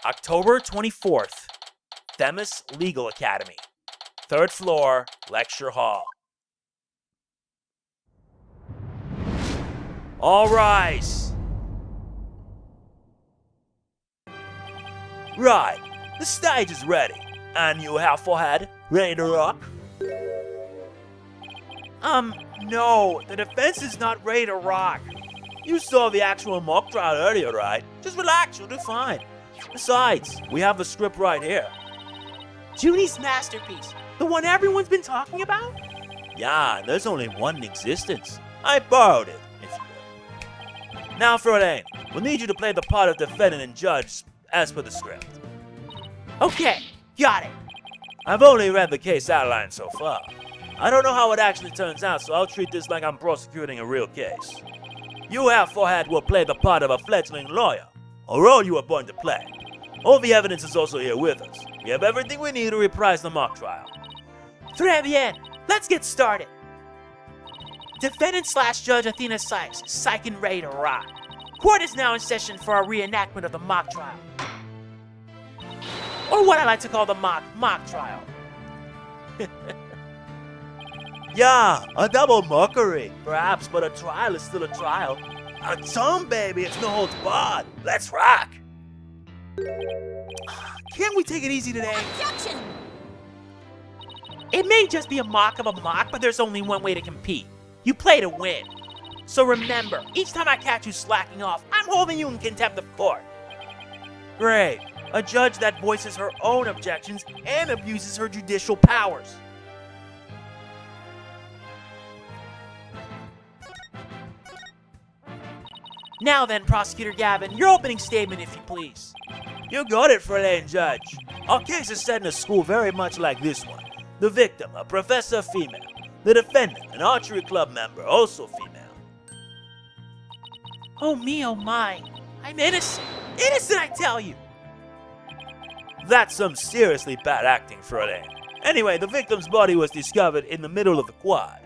October 24th, Themis Legal Academy, 3rd floor, lecture hall. All rise. Right, the stage is ready. And you have forehead, ready to rock? No, the defense is not ready to rock. You saw the actual mock trial earlier, right? Just relax, you'll do fine. Besides, we have the script right here. Junie's masterpiece, the one everyone's been talking about? Yeah, there's only one in existence. I borrowed it, if you will. Now, Frodain, we'll need you to play the part of defendant and judge as per the script. Okay, got it. I've only read the case outline so far. I don't know how it actually turns out, so I'll treat this like I'm prosecuting a real case. You have forehead will play the part of a fledgling lawyer, a role you were born to play. All the evidence is also here with us. We have everything we need to reprise the mock trial. Très bien, let's get started. Defendant/Judge Athena Sykes, psych and ready to rock. Court is now in session for our reenactment of the mock trial. Or what I like to call the mock trial. Yeah, a double mockery, perhaps, but a trial is still a trial. A tone, baby, it's no holds barred. Let's rock. Can't we take it easy today? Objection! It may just be a mock of a mock, but there's only one way to compete. You play to win. So remember, each time I catch you slacking off, I'm holding you in contempt of court. Great. A judge that voices her own objections and abuses her judicial powers. Now then, Prosecutor Gavin, your opening statement, if you please. You got it, Frodain Judge. Our case is set in a school very much like this one. The victim, a professor female. The defendant, an archery club member, also female. Oh me, oh my. I'm innocent. Innocent, I tell you. That's some seriously bad acting, Frodain. Anyway, the victim's body was discovered in the middle of the quad.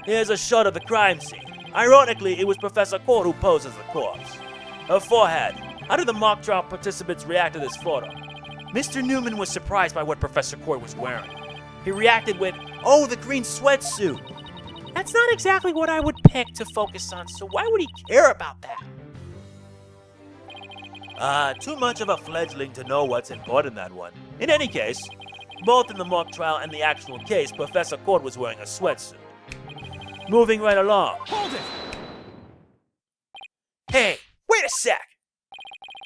Here's a shot of the crime scene. Ironically, it was Professor Court who posed as the corpse. Her forehead. How did the mock trial participants react to this photo? Mr. Newman was surprised by what Professor Court was wearing. He reacted with, "Oh, the green sweatsuit." That's not exactly what I would pick to focus on, so why would he care about that? Too much of a fledgling to know what's important, that one. In any case, both in the mock trial and the actual case, Professor Court was wearing a sweatsuit. Moving right along. Hold it! Hey, wait a sec!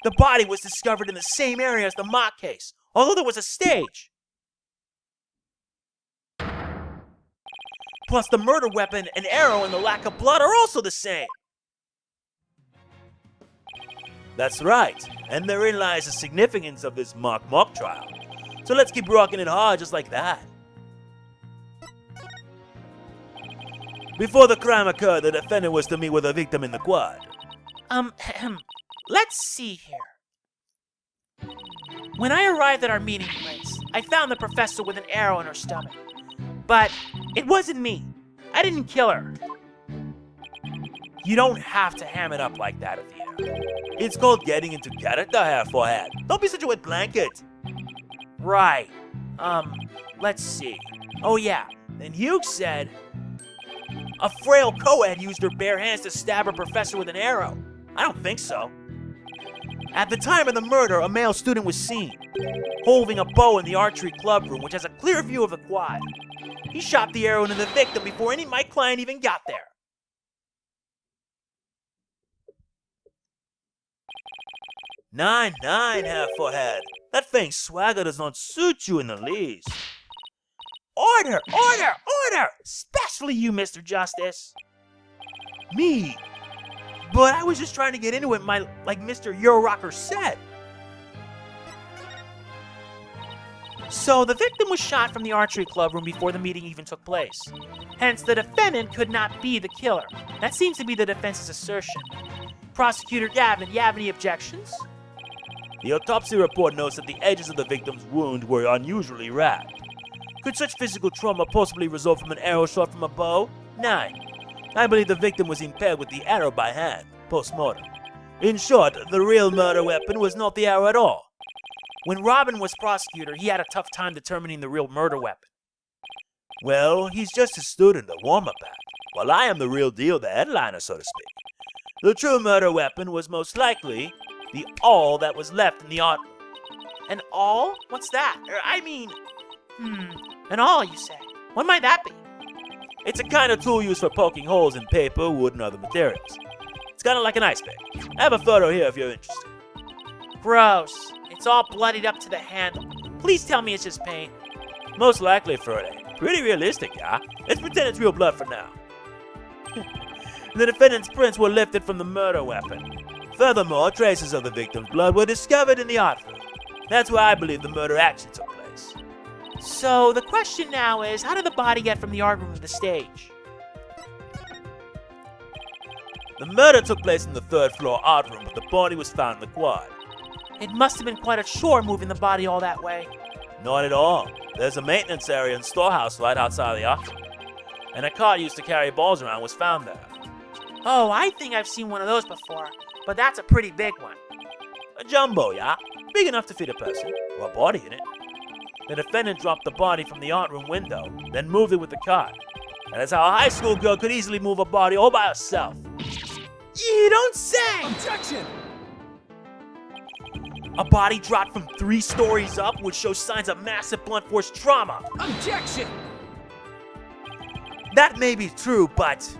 The body was discovered in the same area as the mock case, although there was a stage. Plus the murder weapon, an arrow, and the lack of blood are also the same. That's right, and therein lies the significance of this mock trial. So let's keep rocking it hard just like that. Before the crime occurred, the defendant was to meet with the victim in the quad. Let's see here. When I arrived at our meeting place, I found the professor with an arrow in her stomach. But it wasn't me. I didn't kill her. You don't have to ham it up like that, Athena. It's called getting into character here, forehead. Don't be such a wet blanket. Right. Let's see. Oh yeah, then Hugh said a frail co-ed used her bare hands to stab her professor with an arrow. I don't think so. At the time of the murder, a male student was seen, holding a bow in the archery club room, which has a clear view of the quad. He shot the arrow into the victim before my client even got there. Nine, half forehead. That thing's swagger does not suit you in the least. Order! Order! Order! Especially you, Mr. Justice. Me? But I was just trying to get into it, like Mr. Euro-Rocker said. So the victim was shot from the archery club room before the meeting even took place. Hence, the defendant could not be the killer. That seems to be the defense's assertion. Prosecutor Gavin, you have any objections? The autopsy report notes that the edges of the victim's wound were unusually ragged. Could such physical trauma possibly result from an arrow shot from a bow? 9. I believe the victim was impaled with the arrow by hand, post-mortem. In short, the real murder weapon was not the arrow at all. When Robin was prosecutor, he had a tough time determining the real murder weapon. Well, he's just a student, a warm-up act, while I am the real deal, the headliner, so to speak. The true murder weapon was most likely the awl that was left in the art room. An awl? What's that? An awl, you say? What might that be? It's a kind of tool used for poking holes in paper, wood, and other materials. It's kind of like an ice pick. I have a photo here if you're interested. Gross. It's all bloodied up to the handle. Please tell me it's just paint. Most likely, Frodo. Pretty realistic, yeah? Let's pretend it's real blood for now. The defendant's prints were lifted from the murder weapon. Furthermore, traces of the victim's blood were discovered in the art room. That's where I believe the murder actually took place. So the question now is, how did the body get from the art room to the stage? The murder took place in the third-floor art room, but the body was found in the quad. It must have been quite a chore moving the body all that way. Not at all. There's a maintenance area and storehouse right outside the art room. And a cart used to carry balls around was found there. Oh, I think I've seen one of those before, but that's a pretty big one. A jumbo, yeah? Big enough to fit a person, or a body in it. The defendant dropped the body from the art room window, then moved it with the cart. And that's how a high school girl could easily move a body all by herself. You don't say! Objection! A body dropped from 3 stories up would show signs of massive blunt force trauma. Objection! That may be true, but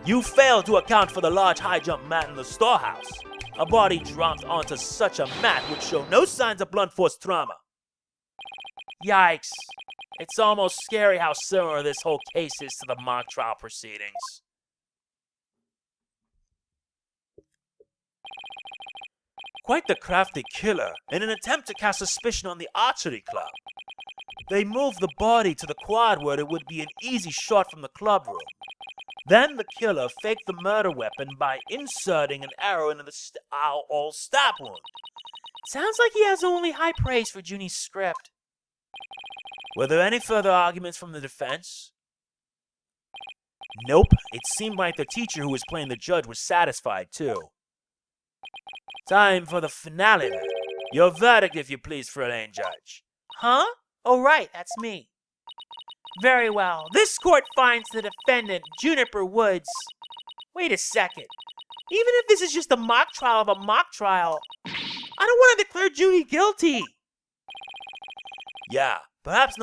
you failed to account for the large high jump mat in the storehouse. A body dropped onto such a mat would show no signs of blunt force trauma. Yikes. It's almost scary how similar this whole case is to the mock trial proceedings. Quite the crafty killer in an attempt to cast suspicion on the archery club. They moved the body to the quad where it would be an easy shot from the club room. Then the killer faked the murder weapon by inserting an arrow into the all stab wound. Sounds like he has only high praise for Junie's script. Were there any further arguments from the defense? Nope. It seemed like the teacher who was playing the judge was satisfied too. Time for the finale then. Your verdict, if you please, Fräulein Judge. Huh? Oh, right, that's me. Very well. This court finds the defendant, Juniper Woods. Wait a second. Even if this is just a mock trial of a mock trial, I don't want to declare Junie guilty. Yeah, perhaps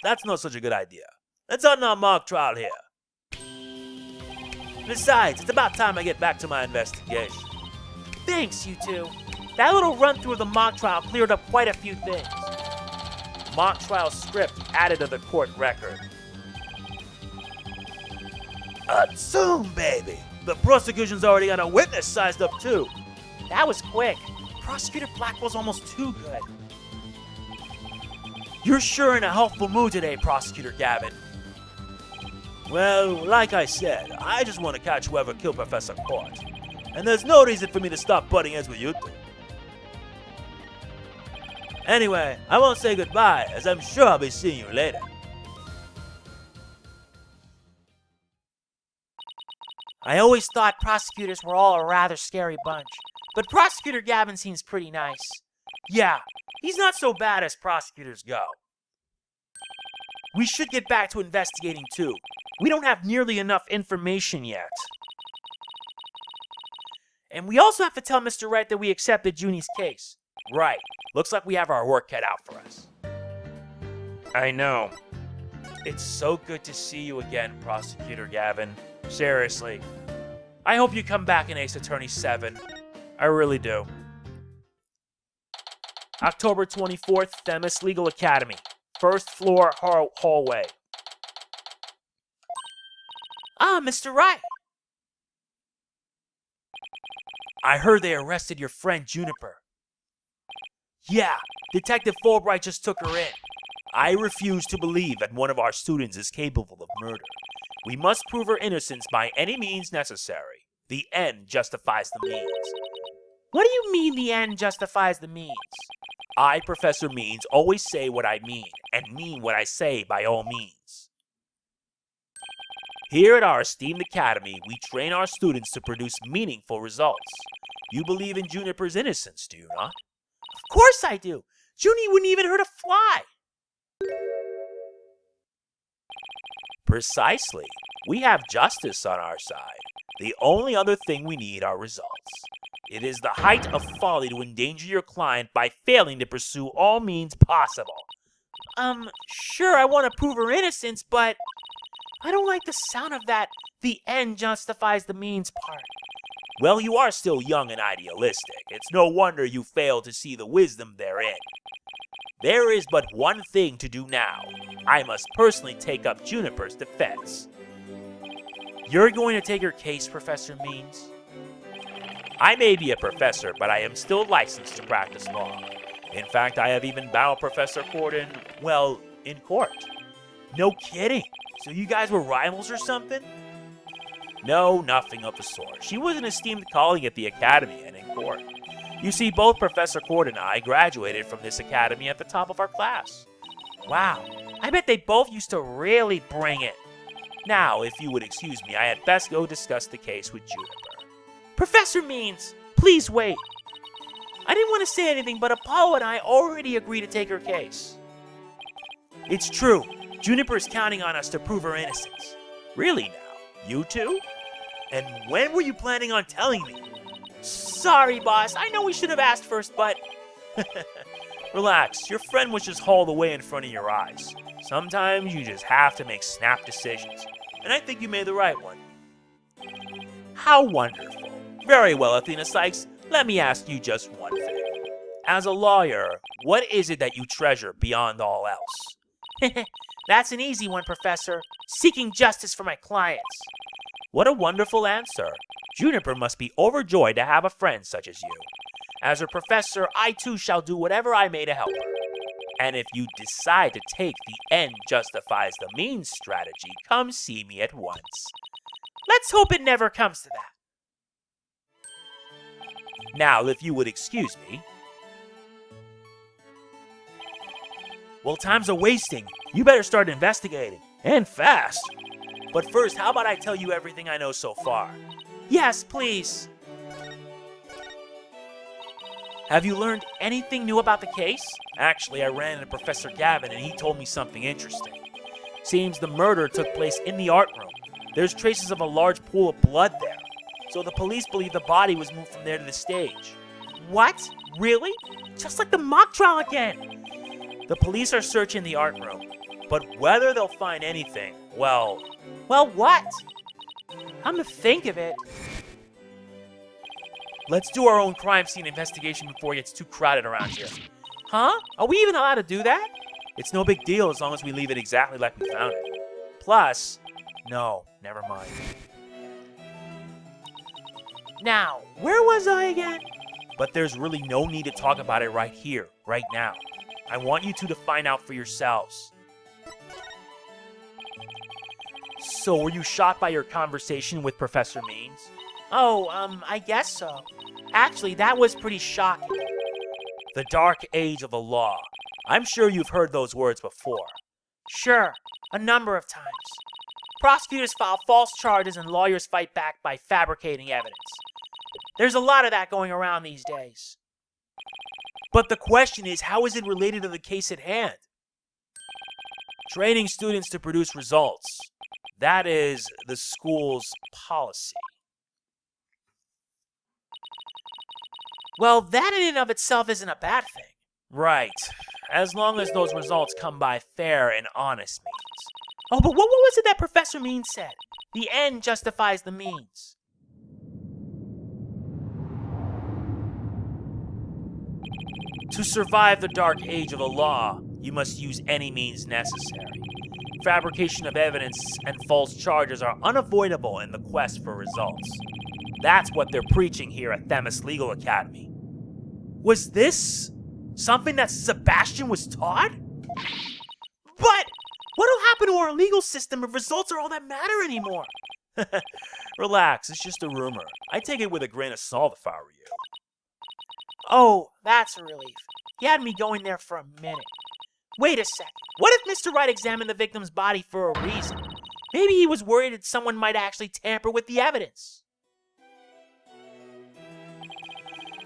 that's not such a good idea. Let's end our mock trial here. Besides, it's about time I get back to my investigation. Thanks, you two. That little run-through of the mock trial cleared up quite a few things. Mock trial script added to the court record. Zoom, baby! The prosecution's already got a witness sized up too. That was quick. Prosecutor Blackwell's almost too good. You're sure in a helpful mood today, Prosecutor Gavin. Well, like I said, I just want to catch whoever killed Professor Court. And there's no reason for me to stop butting heads with you two. Anyway, I won't say goodbye, as I'm sure I'll be seeing you later. I always thought prosecutors were all a rather scary bunch, but Prosecutor Gavin seems pretty nice. Yeah, he's not so bad as prosecutors go. We should get back to investigating too. We don't have nearly enough information yet. And we also have to tell Mr. Wright that we accepted Junie's case. Right. Looks like we have our work cut out for us. I know. It's so good to see you again, Prosecutor Gavin. Seriously. I hope you come back in Ace Attorney 7. I really do. October 24th, Themis Legal Academy. First floor hallway. Ah, Mr. Wright. I heard they arrested your friend Juniper. Yeah, Detective Fulbright just took her in. I refuse to believe that one of our students is capable of murder. We must prove her innocence by any means necessary. The end justifies the means. What do you mean the end justifies the means? I, Professor Means, always say what I mean, and mean what I say by all means. Here at our esteemed academy, we train our students to produce meaningful results. You believe in Juniper's innocence, do you not? Of course I do. Junie wouldn't even hurt a fly. Precisely. We have justice on our side. The only other thing we need are results. It is the height of folly to endanger your client by failing to pursue all means possible. Sure, I want to prove her innocence, but I don't like the sound of that "the end justifies the means" part. Well, you are still young and idealistic. It's no wonder you fail to see the wisdom therein. There is but one thing to do now. I must personally take up Juniper's defense. You're going to take her case, Professor Means? I may be a professor, but I am still licensed to practice law. In fact, I have even battled Professor Corden, well, in court. No kidding. So you guys were rivals or something? No, nothing of the sort. She was an esteemed colleague at the academy and in court. You see, both Professor Corden and I graduated from this academy at the top of our class. Wow, I bet they both used to really bring it. Now, if you would excuse me, I had best go discuss the case with Juniper. Professor Means, please wait. I didn't want to say anything, but Apollo and I already agreed to take her case. It's true. Juniper's counting on us to prove her innocence. Really now? You two? And when were you planning on telling me? Sorry, boss. I know we should have asked first, but... Relax. Your friend was just hauled away in front of your eyes. Sometimes you just have to make snap decisions. And I think you made the right one. How wonderful. Very well, Athena Sykes. Let me ask you just one thing. As a lawyer, what is it that you treasure beyond all else? That's an easy one, Professor. Seeking justice for my clients. What a wonderful answer. Juniper must be overjoyed to have a friend such as you. As her professor, I too shall do whatever I may to help her. And if you decide to take the end justifies the means strategy, come see me at once. Let's hope it never comes to that. Now, if you would excuse me. Well, time's a-wasting. You better start investigating. And fast. But first, how about I tell you everything I know so far? Yes, please. Have you learned anything new about the case? Actually, I ran into Professor Gavin and he told me something interesting. Seems the murder took place in the art room. There's traces of a large pool of blood there. So the police believe the body was moved from there to the stage. What? Really? Just like the mock trial again. The police are searching the art room, but whether they'll find anything, well, what? Come to think of it. Let's do our own crime scene investigation before it gets too crowded around here. Huh? Are we even allowed to do that? It's no big deal as long as we leave it exactly like we found it. Plus, no, never mind. Now, where was I again? But there's really no need to talk about it right here, right now. I want you two to find out for yourselves. So, were you shocked by your conversation with Professor Means? Oh, I guess so. Actually, that was pretty shocking. The dark age of the law. I'm sure you've heard those words before. Sure, a number of times. Prosecutors file false charges and lawyers fight back by fabricating evidence. There's a lot of that going around these days. But the question is, how is it related to the case at hand? Training students to produce results. That is the school's policy. Well, that in and of itself isn't a bad thing. Right. As long as those results come by fair and honest means. Oh, but what was it that Professor Means said? The end justifies the means. To survive the dark age of the law, you must use any means necessary. Fabrication of evidence and false charges are unavoidable in the quest for results. That's what they're preaching here at Themis Legal Academy. Was this something that Sebastian was taught? But what'll happen to our legal system if results are all that matter anymore? Relax, it's just a rumor. I take it with a grain of salt if I were you. Oh, that's a relief. He had me going there for a minute. Wait a second. What if Mr. Wright examined the victim's body for a reason? Maybe he was worried that someone might actually tamper with the evidence.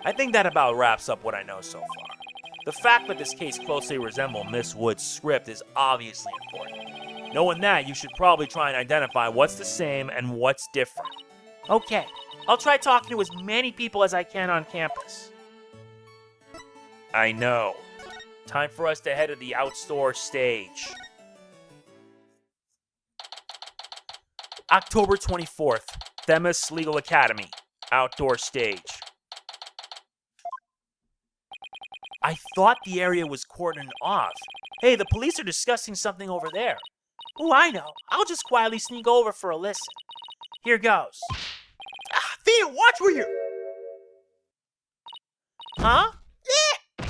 I think that about wraps up what I know so far. The fact that this case closely resembles Miss Wood's script is obviously important. Knowing that, you should probably try and identify what's the same and what's different. Okay, I'll try talking to as many people as I can on campus. I know. Time for us to head to the outdoor stage. October 24th, Themis Legal Academy, outdoor stage. I thought the area was cordoned off. Hey, the police are discussing something over there. Oh, I know. I'll just quietly sneak over for a listen. Here goes. Athena, watch where you're... Huh? Yeah!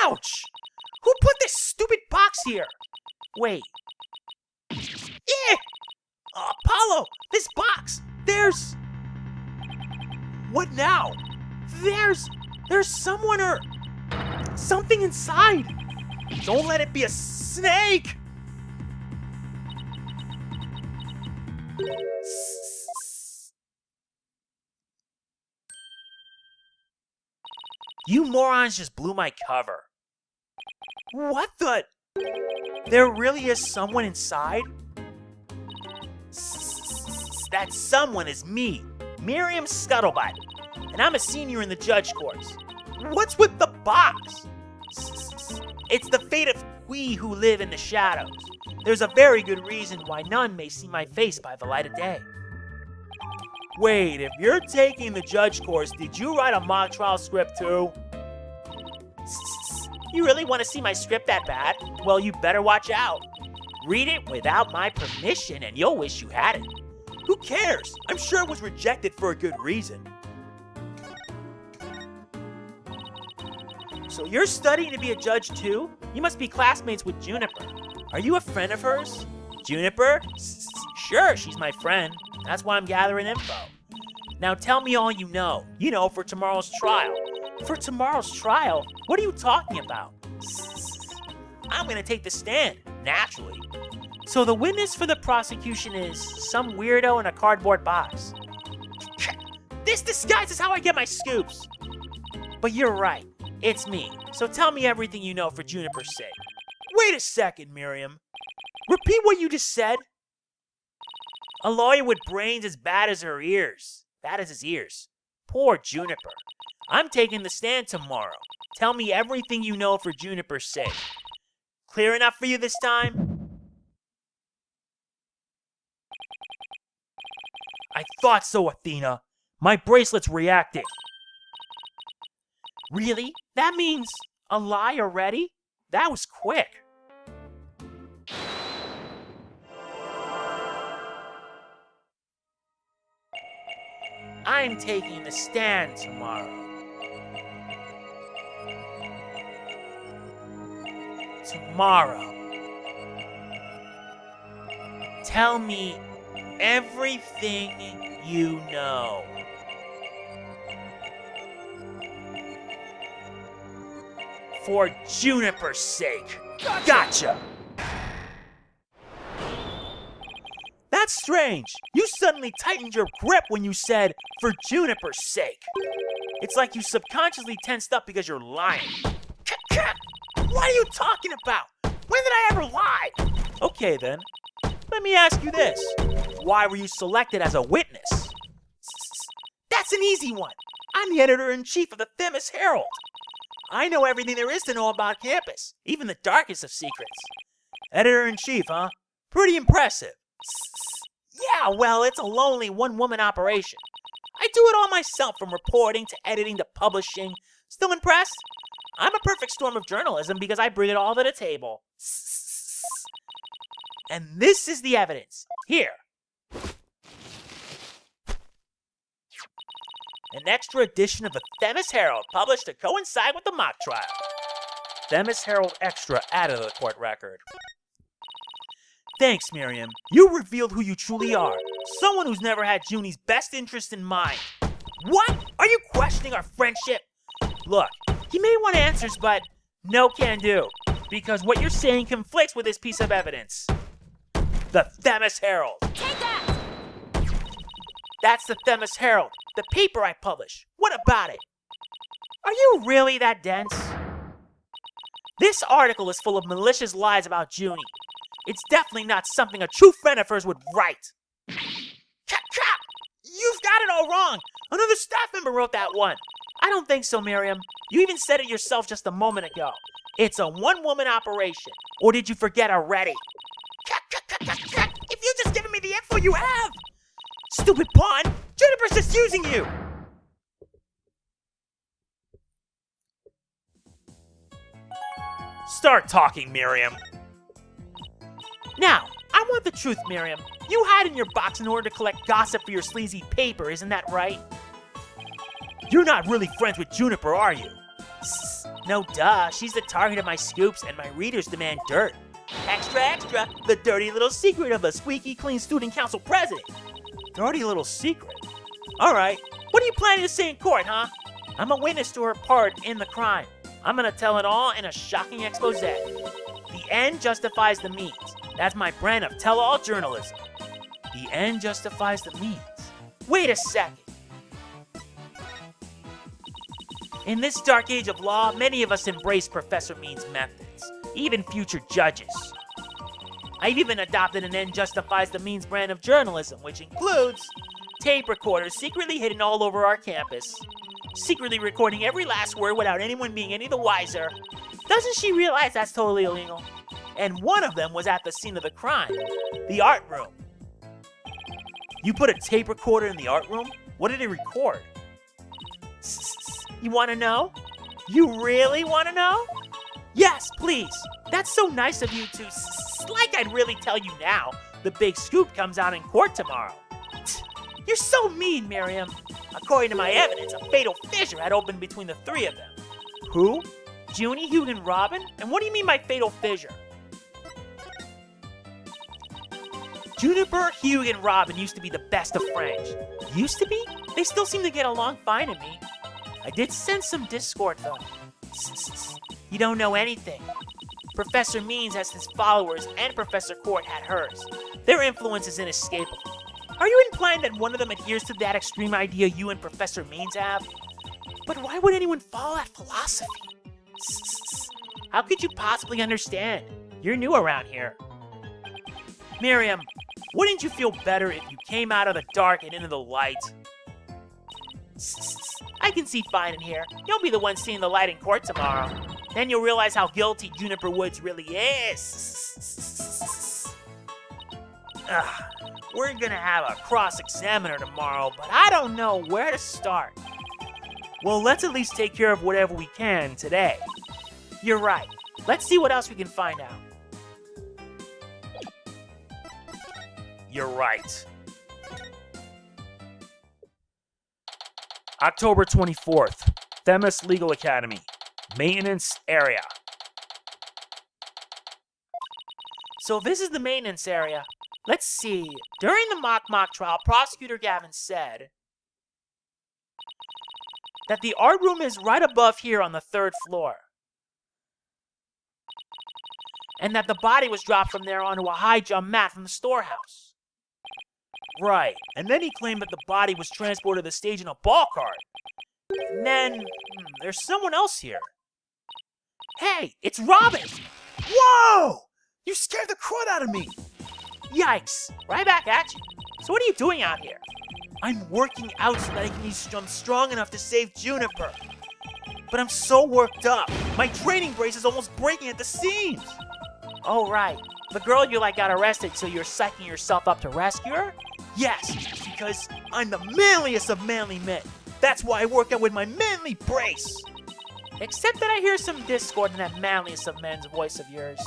Ouch! Who put this stupid box here? Wait. Yeah! Apollo! This box! There's... What now? There's someone or something inside. Don't let it be a snake! You morons just blew my cover. What the? There really is someone inside? That someone is me, Myriam Scuttlebutt, and I'm a senior in the judge course. What's with the box? It's the fate of we who live in the shadows. There's a very good reason why none may see my face by the light of day. Wait, if you're taking the judge course, did you write a mock trial script too? You really want to see my script that bad? Well, you better watch out. Read it without my permission and you'll wish you had it. Who cares? I'm sure it was rejected for a good reason. So you're studying to be a judge too? You must be classmates with Juniper. Are you a friend of hers? Juniper? Sure, she's my friend. That's why I'm gathering info. Now tell me all you know. You know, for tomorrow's trial. For tomorrow's trial? What are you talking about? I'm gonna take the stand, naturally. So the witness for the prosecution is some weirdo in a cardboard box. This disguise is how I get my scoops. But you're right. It's me. So tell me everything you know for Juniper's sake. Wait a second, Myriam. Repeat what you just said. A lawyer with brains as bad as her ears. Bad as his ears. Poor Juniper. I'm taking the stand tomorrow. Tell me everything you know for Juniper's sake. Clear enough for you this time? I thought so, Athena. My bracelet's reacting. Really? That means a lie already? That was quick. I'm taking the stand tomorrow. Tomorrow. Tell me everything you know. For Juniper's sake. Gotcha! That's strange. You suddenly tightened your grip when you said, for Juniper's sake. It's like you subconsciously tensed up because you're lying. What are you talking about? When did I ever lie? Okay then. Let me ask you this. Why were you selected as a witness? That's an easy one. I'm the editor-in-chief of the Themis Herald. I know everything there is to know about campus, even the darkest of secrets. Editor-in-chief, huh? Pretty impressive. Yeah, well, it's a lonely one-woman operation. I do it all myself, from reporting to editing to publishing. Still impressed? I'm a perfect storm of journalism because I bring it all to the table. And this is the evidence. Here. An extra edition of the Themis Herald, published to coincide with the mock trial. Themis Herald Extra added to the court record. Thanks, Myriam. You revealed who you truly are. Someone who's never had Junie's best interest in mind. What? Are you questioning our friendship? Look, you may want answers, but no can do. Because what you're saying conflicts with this piece of evidence. The Themis Herald. Take that! That's the Themis Herald, the paper I publish. What about it? Are you really that dense? This article is full of malicious lies about Junie. It's definitely not something a true friend of hers would write. Cap! You've got it all wrong! Another staff member wrote that one. I don't think so, Myriam. You even said it yourself just a moment ago. It's a one-woman operation. Or did you forget already? Cap! If you've just given me the info you have! Stupid pawn! Juniper's just using you! Start talking, Myriam. Now, I want the truth, Myriam. You hide in your box in order to collect gossip for your sleazy paper, isn't that right? You're not really friends with Juniper, are you? No duh, she's the target of my scoops and my readers demand dirt. Extra, the dirty little secret of a squeaky clean student council president. Dirty little secret. Alright, what are you planning to say in court, huh? I'm a witness to her part in the crime. I'm gonna tell it all in a shocking expose. The end justifies the means. That's my brand of tell-all journalism. The end justifies the means. Wait a second. In this dark age of law, many of us embrace Professor Mean's methods, even future judges. I've even adopted an end justifies the means brand of journalism, which includes tape recorders secretly hidden all over our campus, secretly recording every last word without anyone being any the wiser. Doesn't she realize that's totally illegal? And one of them was at the scene of the crime, the art room. You put a tape recorder in the art room? What did it record? You want to know? You really want to know? Yes, please. That's so nice of you to, like I'd really tell you now. The big scoop comes out in court tomorrow. You're so mean, Myriam. According to my evidence, a fatal fissure had opened between the three of them. Who? Junie, Hugh, and Robin? And what do you mean by fatal fissure? Juniper, Hugh, and Robin used to be the best of friends. Used to be? They still seem to get along fine to me. I did sense some discord, though. You don't know anything. Professor Means has his followers, and Professor Court had hers. Their influence is inescapable. Are you implying that one of them adheres to that extreme idea you and Professor Means have? But why would anyone follow that philosophy? How could you possibly understand? You're new around here. Myriam, wouldn't you feel better if you came out of the dark and into the light? I can see fine in here. You'll be the one seeing the light in court tomorrow. Then you'll realize how guilty Juniper Woods really is. We're gonna have a cross-examiner tomorrow, but I don't know where to start. Well, let's at least take care of whatever we can today. You're right. Let's see what else we can find out. You're right. October 24th, Themis Legal Academy, maintenance area. So this is the maintenance area. Let's see. During the mock trial, prosecutor Gavin said that the art room is right above here on the 3rd floor. And that the body was dropped from there onto a high jump mat from the storehouse. Right, and then he claimed that the body was transported to the stage in a ball cart. And then, there's someone else here. Hey, it's Robin! Whoa! You scared the crud out of me! Yikes, right back at you. So what are you doing out here? I'm working out so that I can be strong enough to save Juniper. But I'm so worked up. My training brace is almost breaking at the seams. Oh, right. The girl you got arrested, so you're psyching yourself up to rescue her? Yes, because I'm the manliest of manly men. That's why I work out with my manly brace. Except that I hear some discord in that manliest of men's voice of yours.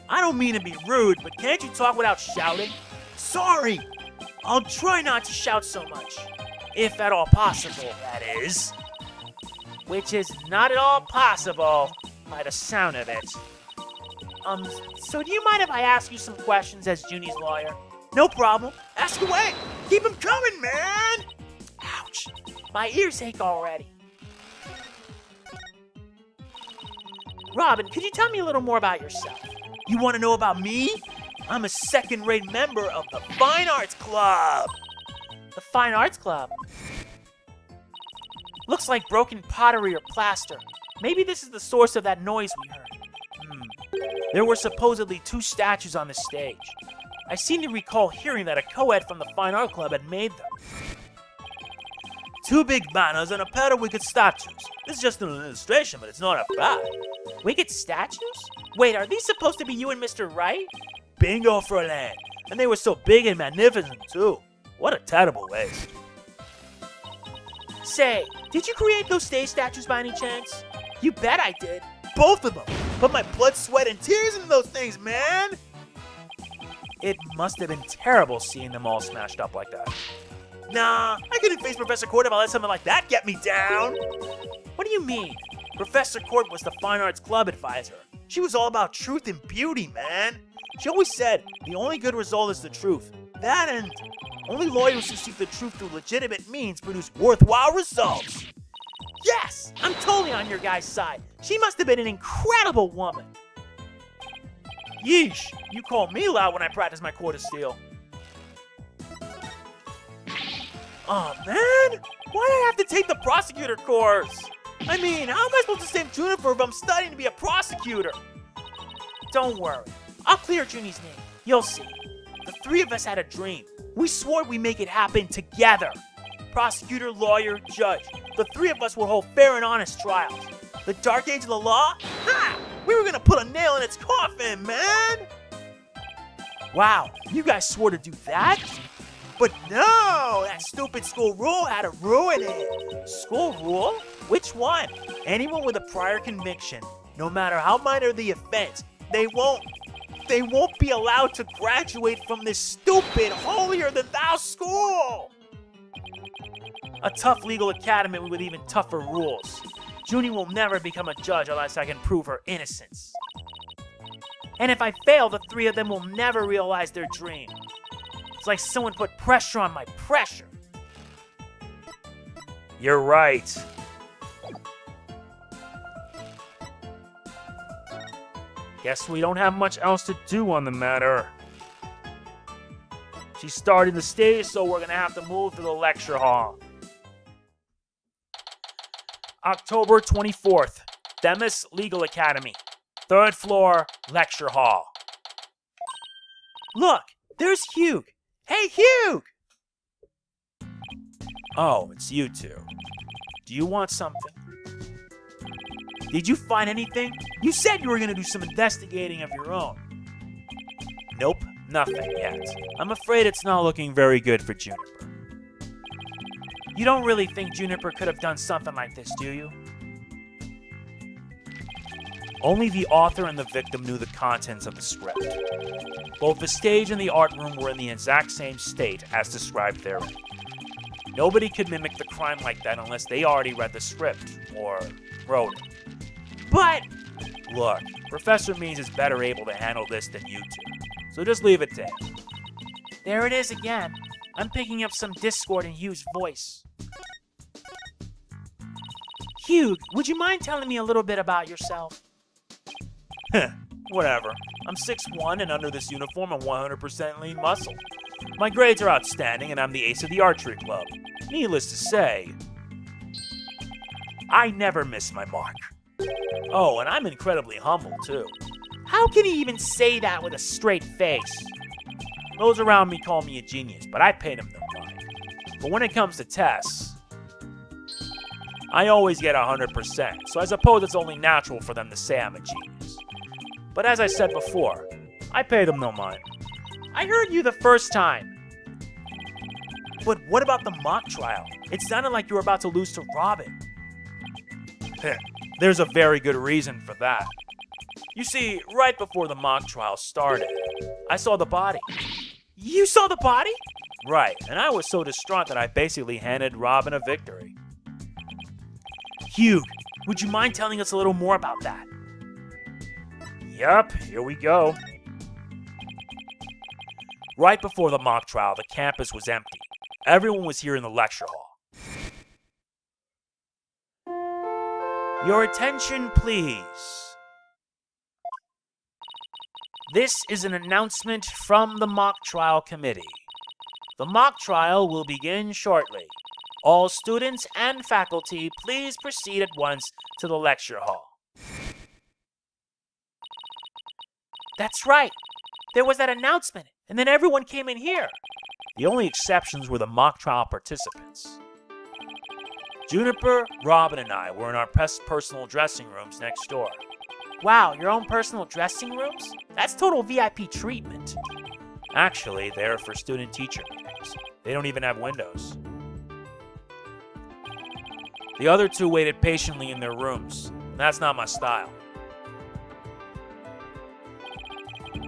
I don't mean to be rude, but can't you talk without shouting? Sorry! I'll try not to shout so much. If at all possible, that is. Which is not at all possible, by the sound of it. So do you mind if I ask you some questions as Junie's lawyer? No problem. Ask away! Keep them coming, man! Ouch. My ears ache already. Robin, could you tell me a little more about yourself? You want to know about me? I'm a second-rate member of the Fine Arts Club. The Fine Arts Club? Looks like broken pottery or plaster. Maybe this is the source of that noise we heard. There were supposedly 2 statues on the stage. I seem to recall hearing that a co-ed from the Fine Art Club had made them. 2 big banners and a pair of wicked statues. This is just an illustration, but it's not a fact. Wicked statues? Wait, are these supposed to be you and Mr. Wright? Bingo for a land. And they were so big and magnificent, too. What a terrible waste. Say, did you create those stage statues by any chance? You bet I did. Both of them. Put my blood, sweat, and tears into those things, man. It must have been terrible seeing them all smashed up like that. Nah, I couldn't face Professor Court if I let something like that get me down. What do you mean? Professor Court was the Fine Arts Club advisor. She was all about truth and beauty, man. She always said, the only good result is the truth. That and only lawyers who seek the truth through legitimate means produce worthwhile results. Yes! I'm totally on your guy's side. She must have been an incredible woman. Yeesh, you call me loud when I practice my court of steel. Oh man, why did I have to take the prosecutor course? I mean, how am I supposed to save Juniper if I'm studying to be a prosecutor? Don't worry, I'll clear Junie's name. You'll see. The 3 of us had a dream. We swore we'd make it happen together. Prosecutor, lawyer, judge. The 3 of us would hold fair and honest trials. The dark age of the law? Ha! We were gonna put a nail in its coffin, man! Wow, you guys swore to do that? But no! That stupid school rule had to ruin it! School rule? Which one? Anyone with a prior conviction, no matter how minor the offense, they won't be allowed to graduate from this stupid holier-than-thou school! A tough legal academy with even tougher rules. Junie will never become a judge unless I can prove her innocence. And if I fail, the 3 of them will never realize their dream. It's like someone put pressure on my pressure. You're right. Guess we don't have much else to do on the matter. She's starting the stage, so we're gonna have to move to the lecture hall. October 24th, Themis Legal Academy. 3rd floor, lecture hall. Look, there's Hugh. Hey, Hugh! Oh, it's you 2. Do you want something? Did you find anything? You said you were gonna do some investigating of your own. Nope, nothing yet. I'm afraid it's not looking very good for Juniper. You don't really think Juniper could have done something like this, do you? Only the author and the victim knew the contents of the script. Both the stage and the art room were in the exact same state as described therein. Nobody could mimic the crime like that unless they already read the script, or wrote it. But... Look, Professor Means is better able to handle this than you 2, so just leave it to him. There it is again. I'm picking up some discord in Hugh's voice. Hugh, would you mind telling me a little bit about yourself? Whatever. I'm 6'1", and under this uniform I'm 100% lean muscle. My grades are outstanding, and I'm the ace of the archery club. Needless to say, I never miss my mark. Oh, and I'm incredibly humble, too. How can he even say that with a straight face? Those around me call me a genius, but I pay them no mind. But when it comes to tests, I always get 100%, so I suppose it's only natural for them to say I'm a genius. But as I said before, I pay them no mind. I heard you the first time. But what about the mock trial? It sounded like you were about to lose to Robin. There's a very good reason for that. You see, right before the mock trial started, I saw the body. You saw the body? Right, and I was so distraught that I basically handed Robin a victory. Hugh, would you mind telling us a little more about that? Yup, here we go. Right before the mock trial, the campus was empty. Everyone was here in the lecture hall. Your attention, please. This is an announcement from the mock trial committee. The mock trial will begin shortly. All students and faculty, please proceed at once to the lecture hall. That's right. There was that announcement, and then everyone came in here. The only exceptions were the mock trial participants. Juniper, Robin, and I were in our personal dressing rooms next door. Wow, your own personal dressing rooms? That's total VIP treatment. Actually, they're for student-teacher meetings. They don't even have windows. The other two waited patiently in their rooms. That's not my style.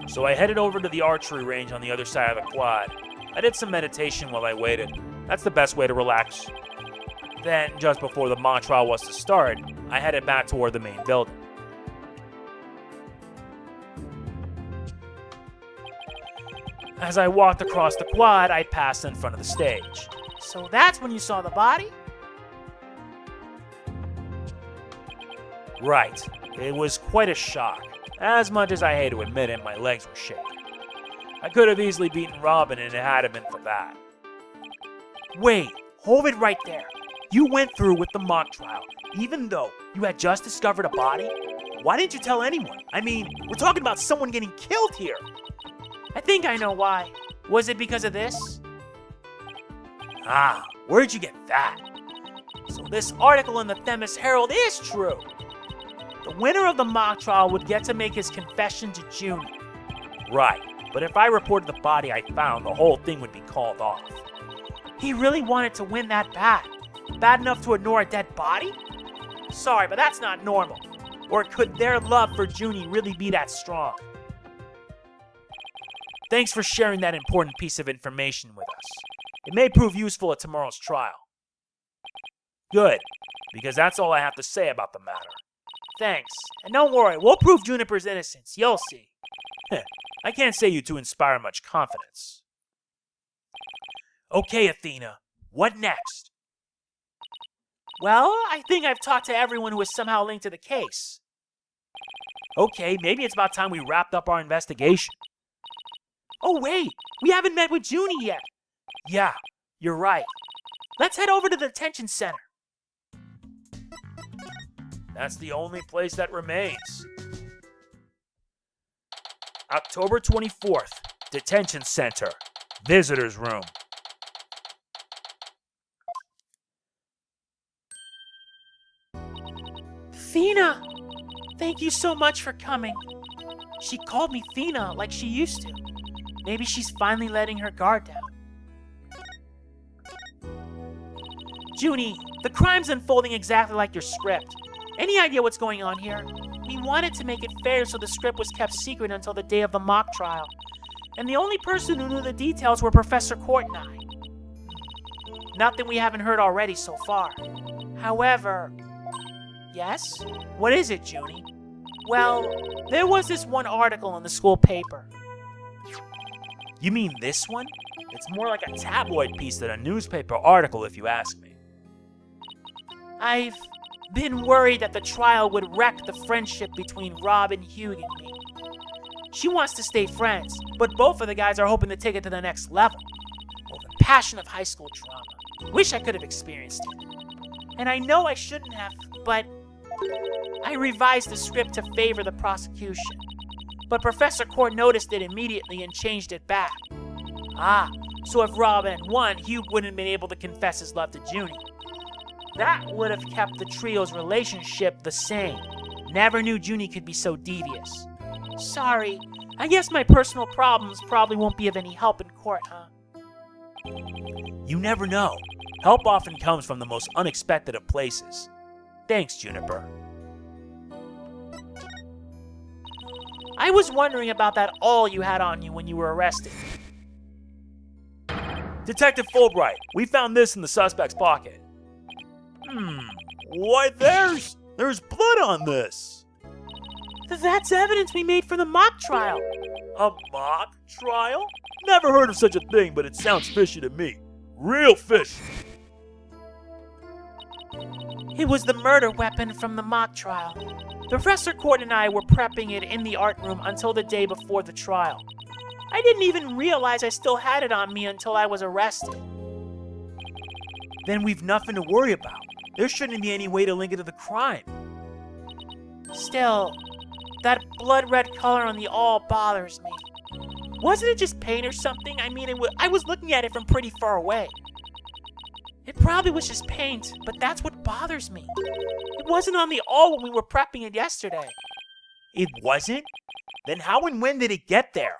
So I headed over to the archery range on the other side of the quad. I did some meditation while I waited. That's the best way to relax. Then, just before the mock trial was to start, I headed back toward the main building. As I walked across the quad, I passed in front of the stage. So that's when you saw the body? Right. It was quite a shock. As much as I hate to admit it, my legs were shaking. I could have easily beaten Robin, and it hadn't been for that. Wait, hold it right there. You went through with the mock trial, even though you had just discovered a body? Why didn't you tell anyone? I mean, we're talking about someone getting killed here. I think I know why. Was it because of this? Ah, where'd you get that? So this article in the Themis Herald is true. The winner of the mock trial would get to make his confession to Junie. Right, but if I reported the body I found, the whole thing would be called off. He really wanted to win that bad? Bad enough to ignore a dead body? Sorry, but that's not normal. Or could their love for Junie really be that strong? Thanks for sharing that important piece of information with us. It may prove useful at tomorrow's trial. Good, because that's all I have to say about the matter. Thanks. And don't worry, we'll prove Juniper's innocence. You'll see. I can't say you two inspire much confidence. Okay, Athena, what next? Well, I think I've talked to everyone who is somehow linked to the case. Okay, maybe it's about time we wrapped up our investigation. Oh wait, we haven't met with Junie yet. Yeah, you're right. Let's head over to the detention center. That's the only place that remains. October 24th, Detention Center, Visitor's Room. Athena! Thank you so much for coming. She called me Athena like she used to. Maybe she's finally letting her guard down. Junie, the crime's unfolding exactly like your script. Any idea what's going on here? We wanted to make it fair, so the script was kept secret until the day of the mock trial. And the only person who knew the details were Professor Court and I. Nothing we haven't heard already so far. However... Yes? What is it, Junie? Well, there was this one article in the school paper. You mean this one? It's more like a tabloid piece than a newspaper article, if you ask me. I've been worried that the trial would wreck the friendship between Robin, Hugh, and me. She wants to stay friends, but both of the guys are hoping to take it to the next level. Oh, the passion of high school drama. Wish I could have experienced it. And I know I shouldn't have, but I revised the script to favor the prosecution. But Professor Court noticed it immediately and changed it back. Ah, so if Robin had won, Hugh wouldn't have been able to confess his love to Junie. That would have kept the trio's relationship the same. Never knew Junie could be so devious. Sorry, I guess my personal problems probably won't be of any help in court, huh? You never know. Help often comes from the most unexpected of places. Thanks, Juniper. I was wondering about that awl you had on you when you were arrested. Detective Fulbright, we found this in the suspect's pocket. Why there's blood on this. That's evidence we made for the mock trial. A mock trial? Never heard of such a thing, but it sounds fishy to me. Real fishy. It was the murder weapon from the mock trial. Professor Court and I were prepping it in the art room until the day before the trial. I didn't even realize I still had it on me until I was arrested. Then we've nothing to worry about. There shouldn't be any way to link it to the crime. Still, that blood red color on the awl bothers me. Wasn't it just paint or something? I mean, I was looking at it from pretty far away. It probably was just paint, but that's what bothers me. It wasn't on the awl when we were prepping it yesterday. It wasn't? Then how and when did it get there?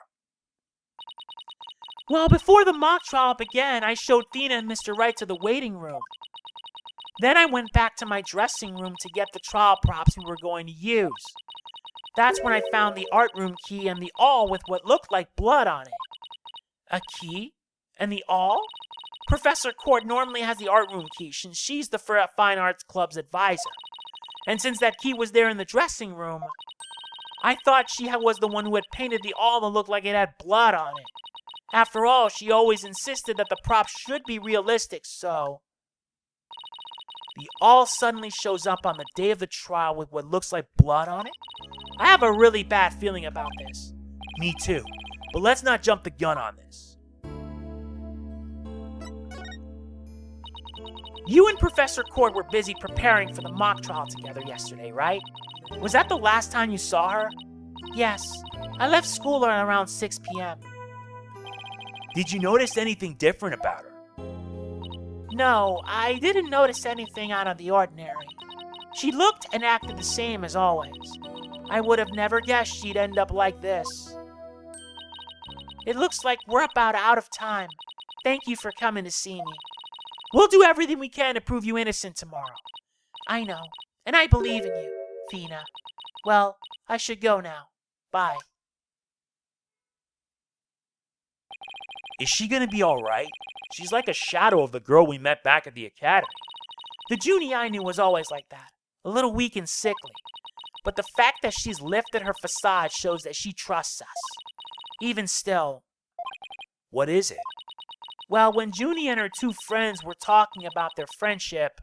Well, before the mock trial began, I showed Athena and Mr. Wright to the waiting room. Then I went back to my dressing room to get the trial props we were going to use. That's when I found the art room key and the awl with what looked like blood on it. A key? And the awl? Professor Court normally has the art room key since she's the Fine Arts Club's advisor. And since that key was there in the dressing room, I thought she was the one who had painted the awl and looked like it had blood on it. After all, she always insisted that the props should be realistic, so... The awl suddenly shows up on the day of the trial with what looks like blood on it? I have a really bad feeling about this. Me too. But let's not jump the gun on this. You and Professor Court were busy preparing for the mock trial together yesterday, right? Was that the last time you saw her? Yes. I left school around 6 p.m. Did you notice anything different about her? No, I didn't notice anything out of the ordinary. She looked and acted the same as always. I would have never guessed she'd end up like this. It looks like we're about out of time. Thank you for coming to see me. We'll do everything we can to prove you innocent tomorrow. I know, and I believe in you, Athena. Well, I should go now. Bye. Is she gonna be alright? She's like a shadow of the girl we met back at the academy. The Junie I knew was always like that, a little weak and sickly. But the fact that she's lifted her facade shows that she trusts us. Even still. What is it? Well, when Junie and her two friends were talking about their friendship,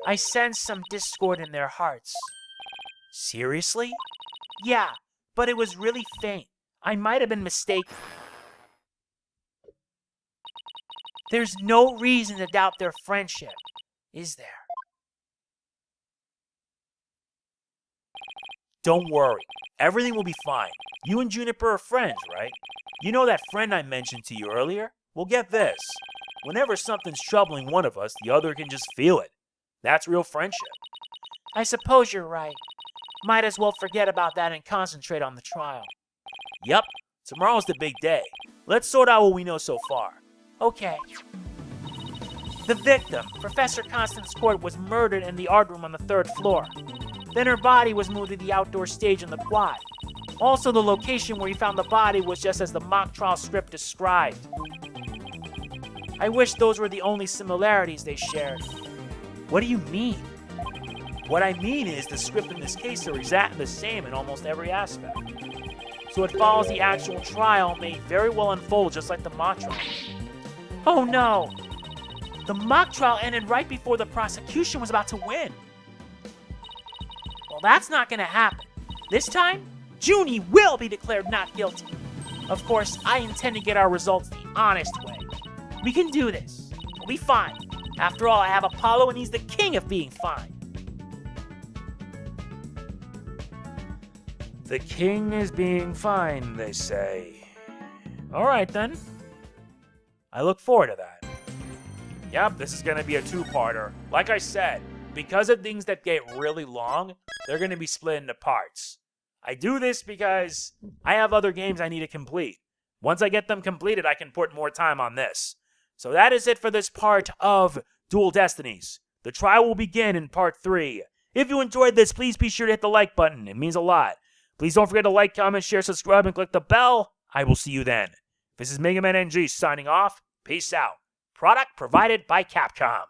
I sensed some discord in their hearts. Seriously? Yeah, but it was really faint. I might have been mistaken. There's no reason to doubt their friendship, is there? Don't worry. Everything will be fine. You and Juniper are friends, right? You know that friend I mentioned to you earlier? Well, get this. Whenever something's troubling one of us, the other can just feel it. That's real friendship. I suppose you're right. Might as well forget about that and concentrate on the trial. Yep. Tomorrow's the big day. Let's sort out what we know so far. Okay. The victim, Professor Constance Court, was murdered in the art room on the 3rd floor. Then her body was moved to the outdoor stage in the quad. Also, the location where he found the body was just as the mock trial script described. I wish those were the only similarities they shared. What do you mean? What I mean is the script in this case are exactly the same in almost every aspect. So it follows the actual trial may very well unfold just like the mock trial. Oh no! The mock trial ended right before the prosecution was about to win. Well, that's not gonna happen. This time, Junie will be declared not guilty. Of course, I intend to get our results the honest way. We can do this. We'll be fine. After all, I have Apollo and he's the king of being fine. The king is being fine, they say. Alright then. I look forward to that. Yep, this is gonna be a two-parter. Like I said, because of things that get really long, they're gonna be split into parts. I do this because I have other games I need to complete. Once I get them completed, I can put more time on this. So that is it for this part of Dual Destinies. The trial will begin in part 3. If you enjoyed this, please be sure to hit the like button. It means a lot. Please don't forget to like, comment, share, subscribe, and click the bell. I will see you then. This is MegamanNG signing off. Peace out. Product provided by CAPCOM.